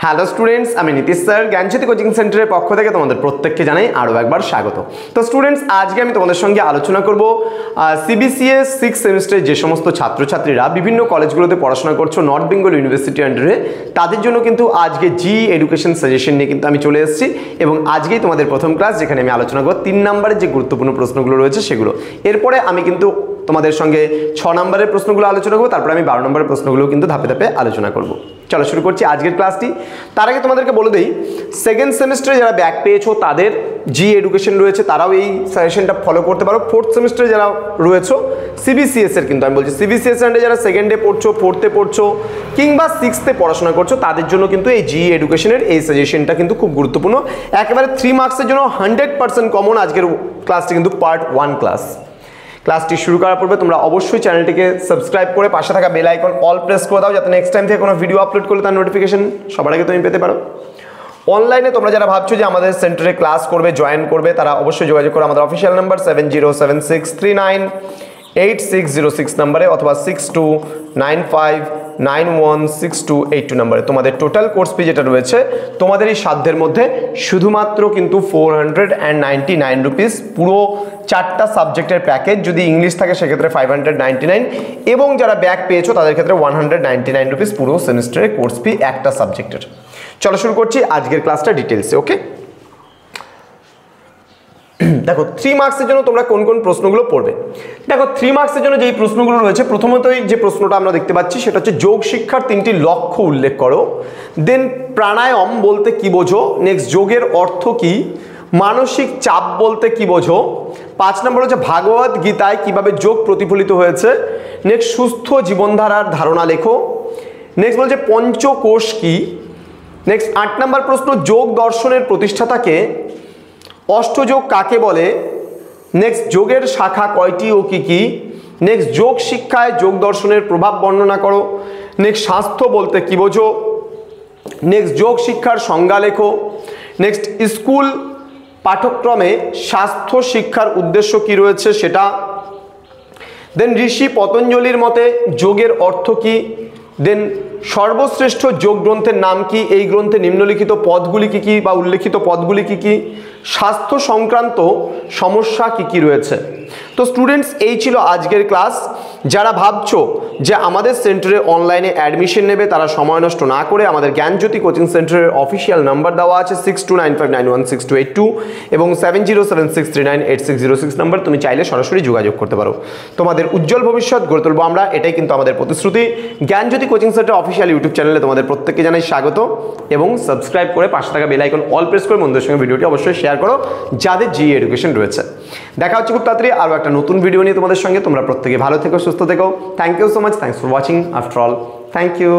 Hello students, আমি Nitish sir জ্ঞানজ্যোতি coaching সেন্টারের পক্ষ থেকে তোমাদের প্রত্যেককে জানাই আরও একবার স্বাগত। তো স্টুডেন্টস, আজকে আমি তোমাদের সঙ্গে আলোচনা করব সিবিসিএস 6 সেমিস্টারে যে সমস্ত ছাত্রছাত্রীরা বিভিন্ন কলেজগুলোতে পড়াশোনা করছো নর্থ বেঙ্গল ইউনিভার্সিটি আন্ডারে, তাদের জন্য কিন্তু আজকে জি এডুকেশন সাজেশন নিয়ে কিন্তু আমি চলে এসেছি এবং আজকেই তোমাদের প্রথম ক্লাস, যেখানে আমি আলোচনা করব 3 নম্বরের যে গুরুত্বপূর্ণ প্রশ্নগুলো রয়েছে সেগুলো। এরপরে আমি কিন্তু তোমাদের সঙ্গে 6 নম্বরের প্রশ্নগুলো আলোচনা করবো, তারপরে আমি 12 নম্বরের প্রশ্নগুলো কিন্তু ধাপে ধাপে আলোচনা করব। চলো শুরু করছি আজকের ক্লাসটি। তার আগে তোমাদেরকে বলে দেই, সেকেন্ড সেমিস্টারে যারা ব্যাক পেয়েছো তাদের জি এডুকেশন রয়েছে, তারাও এই সাজেশনটা ফলো করতে পারো। ফোর্থ সেমিস্টারে যারা রয়েছো সিবিসিএস এর, কিন্তু আমি বলছি সিবিসিএস এর যারা সেকেন্ডে পড়ছো, ফোর্থে পড়ছো কিংবা সিক্সথে পড়াশোনা করছো, তাদের জন্য কিন্তু এই জি এডুকেশনের এই সাজেশনটা কিন্তু খুব গুরুত্বপূর্ণ। একেবারে 3 মার্কসের জন্য 100% কমন আজকের ক্লাসটি কিন্তু পার্ট 1 ক্লাস। ক্লাসটি শুরু করার পূর্বে তোমরা অবশ্যই চ্যানেলটিকে সাবস্ক্রাইব করে পাশে থাকা বেল আইকন অল প্রেস করে দাও, যাতে নেক্সট টাইম থেকে কোনো ভিডিও আপলোড করলে তার নোটিফিকেশন সবার আগে তুমি পেতে পারো। অনলাইনে তোমরা যারা ভাবছো যে আমাদের সেন্টারে ক্লাস করবে, জয়েন করবে, তারা অবশ্যই যোগাযোগ করো আমাদের অফিসিয়াল নাম্বার 7076398606 নম্বরে অথবা 6295916282 নম্বরে। তোমাদের টোটাল কোর্স ফি যেটা রয়েছে তোমাদের এই সাধ্যের মধ্যে শুধুমাত্র কিন্তু 499 রুপিস, পুরো 4টা সাবজেক্টের প্যাকেজ। যদি ইংলিশ থাকে সেক্ষেত্রে 599 এবং যারা ব্যাক পেয়েছো তাদের ক্ষেত্রে 199 রুপিস পুরো সেমিস্টারের কোর্স ফি একটা সাবজেক্টের। চলো শুরু করছি আজকের ক্লাসটা ডিটেলসে। ওকে, দেখো 3 মার্কসের জন্য তোমরা কোন কোন প্রশ্নগুলো পড়বে। দেখো 3 মার্কসের জন্য যেই প্রশ্নগুলো রয়েছে, প্রথমতই যে প্রশ্নটা আমরা দেখতে পাচ্ছি সেটা হচ্ছে যোগ শিক্ষার 3টি লক্ষ্য উল্লেখ করো। দেন প্রাণায়াম বলতে কি বোঝো, নেক্সট যোগের অর্থ কি, মানসিক চাপ বলতে কি বোঝো, 5 নম্বর হচ্ছে ভাগবত গীতায় কিভাবে যোগ প্রতিফলিত হয়েছে, নেক্সট সুস্থ জীবনধারার ধারণা লেখো, নেক্সট বলছে পঞ্চকোষ কি, নেক্সট 8 নম্বর প্রশ্ন যোগ দর্শনের প্রতিষ্ঠাতাকে, অষ্টযোগ কাকে বলে, নেক্সট যোগের শাখা কয়টি ও কি কি, নেক্সট যোগ শিক্ষায় যোগ দর্শনের প্রভাব বর্ণনা করো, নেক্সট স্বাস্থ্য বলতে কি বোঝো, নেক্সট যোগ শিক্ষার সংজ্ঞা লেখো, নেক্সট স্কুল পাঠ্যক্রমে স্বাস্থ্য শিক্ষার উদ্দেশ্য কি রয়েছে সেটা, দেন ঋষি পতঞ্জলির মতে যোগের অর্থ কি, দেন সর্বশ্রেষ্ঠ যোগ গ্রন্থের নাম কি, এই গ্রন্থে নিম্নলিখিত পদগুলি কি কি বা উল্লেখিত পদগুলি কি কি, স্বাস্থ্য সংক্রান্ত সমস্যা কি কি রয়েছে। তো স্টুডেন্টস, এই ছিল আজকের ক্লাস। যারা ভাবছো যে আমাদের সেন্টারে অনলাইনে অ্যাডমিশন নেবে, তারা সময় নষ্ট না করে আমাদের জ্ঞানজ্যোতি কোচিং সেন্টারের অফিসিয়াল নাম্বার দেওয়া আছে 6295916282 এবং 7076398606 নাম্বার, তুমি চাইলে সরাসরি যোগাযোগ করতে পারো। তোমাদের উজ্জ্বল ভবিষ্যৎ গড়ে তুলবো আমরা, এটাই কিন্তু আমাদের প্রতিশ্রুতি। জ্ঞানজ্যোতি কোচিং সেন্টার অফিসিয়াল ইউটিউব চ্যানেলে তোমাদের প্রত্যেককে জানাই স্বাগত এবং সাবস্ক্রাইব করে পাশে থাকা বেল আইকন অল প্রেস করে বন্ধুদের সঙ্গে ভিডিওটি অবশ্যই শেয়ার করো যাদের জি এডুকেশন রয়েছে। দেখা হচ্ছে খুব তাড়াতাড়ি আরও একটা নতুন ভিডিও নিয়ে তোমাদের সঙ্গে। তোমরা প্রত্যেকে ভালো থেকো, সুস্থ থেকো। Thank you so much, thanks for watching after all, thank you.